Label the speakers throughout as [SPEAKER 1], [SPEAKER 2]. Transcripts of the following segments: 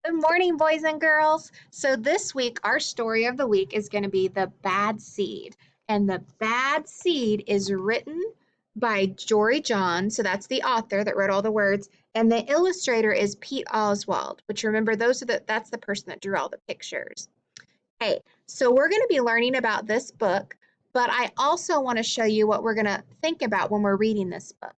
[SPEAKER 1] Good morning, boys and girls. So, this week, our story of the week is going to be The Bad Seed. And The Bad Seed is written by Jory John. So, that's the author that wrote all the words. And the illustrator is Pete Oswald, which remember, that's the person that drew all the pictures. Hey, so we're going to be learning about this book, but I also want to show you what we're going to think about when we're reading this book.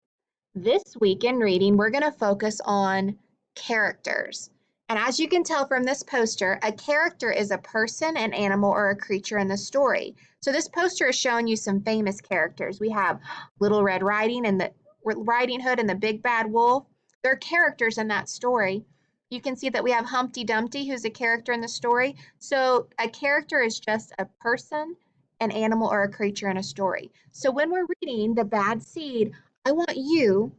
[SPEAKER 1] This week in reading, we're going to focus on characters. And as you can tell from this poster, a character is a person, an animal, or a creature in the story. So this poster is showing you some famous characters. We have Little Red Riding Hood and the Big Bad Wolf. They're characters in that story. You can see that we have Humpty Dumpty, who's a character in the story. So a character is just a person, an animal, or a creature in a story. So when we're reading The Bad Seed, I want you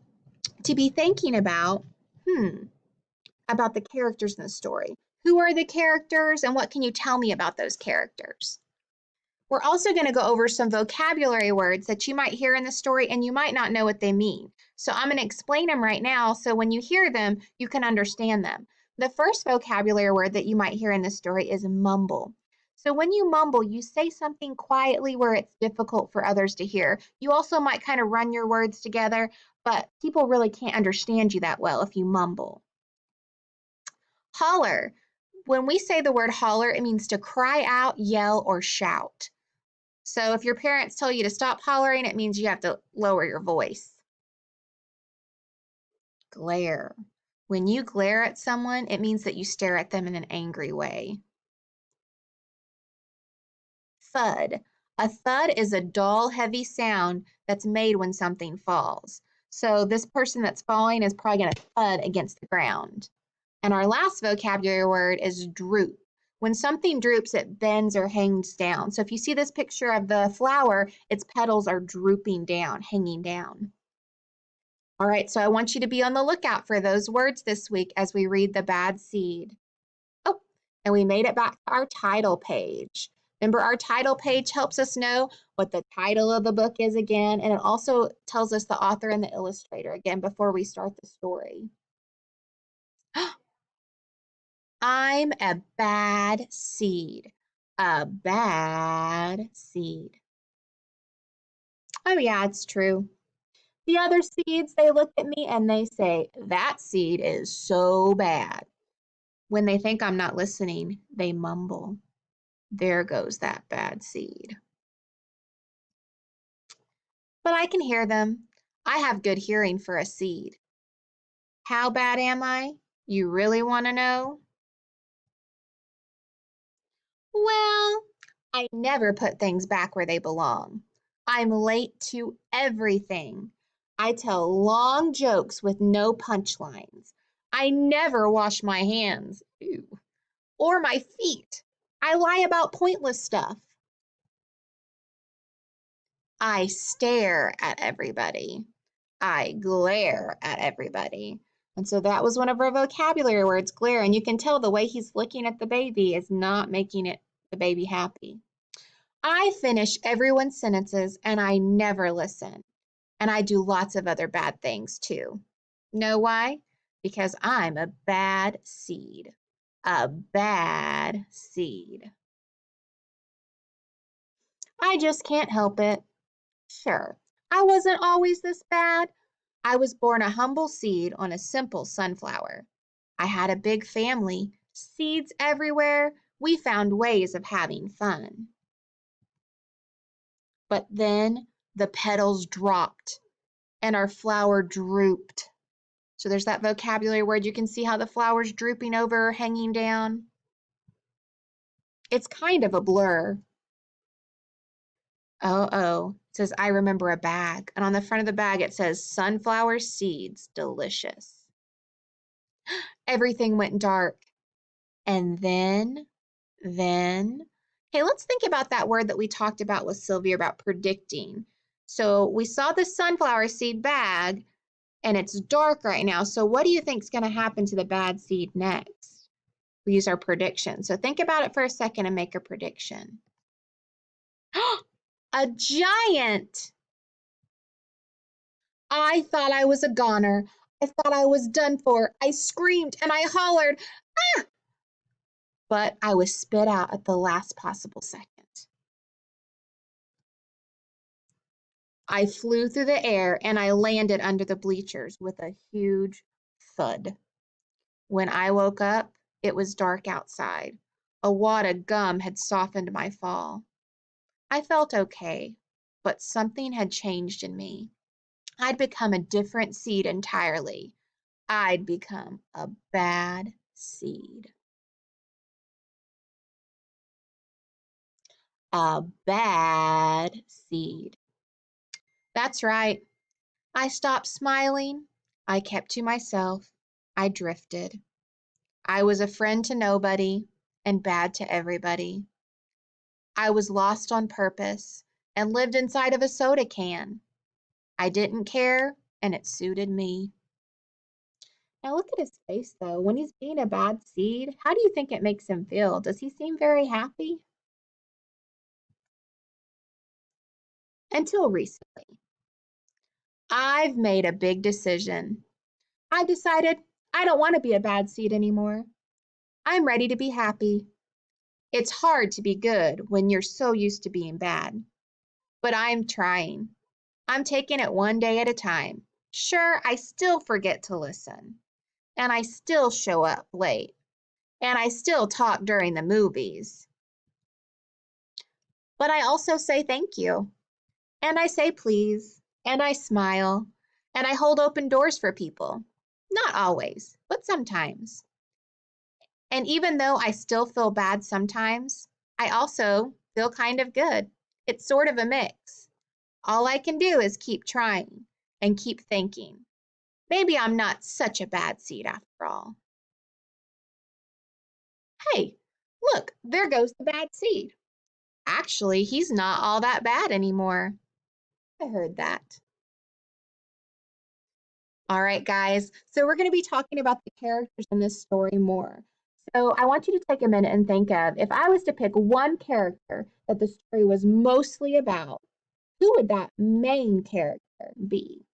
[SPEAKER 1] to be thinking about the characters in the story. Who are the characters and what can you tell me about those characters? We're also going to go over some vocabulary words that you might hear in the story and you might not know what they mean. So I'm going to explain them right now so when you hear them, you can understand them. The first vocabulary word that you might hear in the story is mumble. So when you mumble, you say something quietly where it's difficult for others to hear. You also might kind of run your words together, but people really can't understand you that well if you mumble. Holler. When we say the word holler, it means to cry out, yell, or shout. So if your parents tell you to stop hollering, it means you have to lower your voice. Glare. When you glare at someone, it means that you stare at them in an angry way. Thud. A thud is a dull, heavy sound that's made when something falls. So this person that's falling is probably going to thud against the ground. And our last vocabulary word is droop. When something droops, it bends or hangs down. So if you see this picture of the flower, its petals are drooping down, hanging down. All right, so I want you to be on the lookout for those words this week as we read The Bad Seed. Oh, and we made it back to our title page. Remember, our title page helps us know what the title of the book is again, and it also tells us the author and the illustrator again before we start the story. I'm a bad seed. A bad seed. Oh, yeah, it's true. The other seeds, they look at me and they say, that seed is so bad. When they think I'm not listening, they mumble, there goes that bad seed. But I can hear them. I have good hearing for a seed. How bad am I? You really want to know? Well, I never put things back where they belong. I'm late to everything. I tell long jokes with no punchlines. I never wash my hands, ew, or my feet. I lie about pointless stuff. I stare at everybody. I glare at everybody. And so that was one of our vocabulary words, glare. And you can tell the way he's looking at the baby is not making the baby happy. I finish everyone's sentences and I never listen. And I do lots of other bad things too. Know why? Because I'm a bad seed. A bad seed. I just can't help it. Sure, I wasn't always this bad. I was born a humble seed on a simple sunflower. I had a big family, seeds everywhere. We found ways of having fun. But then the petals dropped and our flower drooped. So there's that vocabulary word. You can see how the flower's drooping over, hanging down. It's kind of a blur. Oh. It says, I remember a bag. And on the front of the bag, it says, sunflower seeds, delicious. Everything went dark. And then, hey, let's think about that word that we talked about with Sylvia about predicting. So we saw the sunflower seed bag, and it's dark right now. So what do you think is going to happen to the bad seed next? We use our prediction. So think about it for a second and make a prediction. A giant! I thought I was a goner. I thought I was done for. I screamed and I hollered, ah! but I was spit out at the last possible second. I flew through the air and I landed under the bleachers with a huge thud. When I woke up, it was dark outside. A wad of gum had softened my fall. I felt okay, but something had changed in me. I'd become a different seed entirely. I'd become a bad seed. A bad seed. That's right. I stopped smiling. I kept to myself. I drifted. I was a friend to nobody and bad to everybody. I was lost on purpose and lived inside of a soda can. I didn't care and it suited me. Now look at his face though. When he's being a bad seed, how do you think it makes him feel? Does he seem very happy? Until recently. I've made a big decision. I decided I don't want to be a bad seed anymore. I'm ready to be happy. It's hard to be good when you're so used to being bad, but I'm trying. I'm taking it one day at a time. Sure, I still forget to listen, and I still show up late, and I still talk during the movies. But I also say thank you, and I say please, and I smile, and I hold open doors for people. Not always, but sometimes. And even though I still feel bad sometimes, I also feel kind of good. It's sort of a mix. All I can do is keep trying and keep thinking. Maybe I'm not such a bad seed after all. Hey, look, there goes the bad seed. Actually, he's not all that bad anymore. I heard that. All right, guys. So we're going to be talking about the characters in this story more. So I want you to take a minute and think of if I was to pick one character that the story was mostly about, who would that main character be?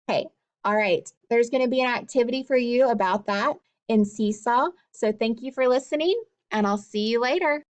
[SPEAKER 1] Okay, all right. There's going to be an activity for you about that in Seesaw. So thank you for listening, and I'll see you later.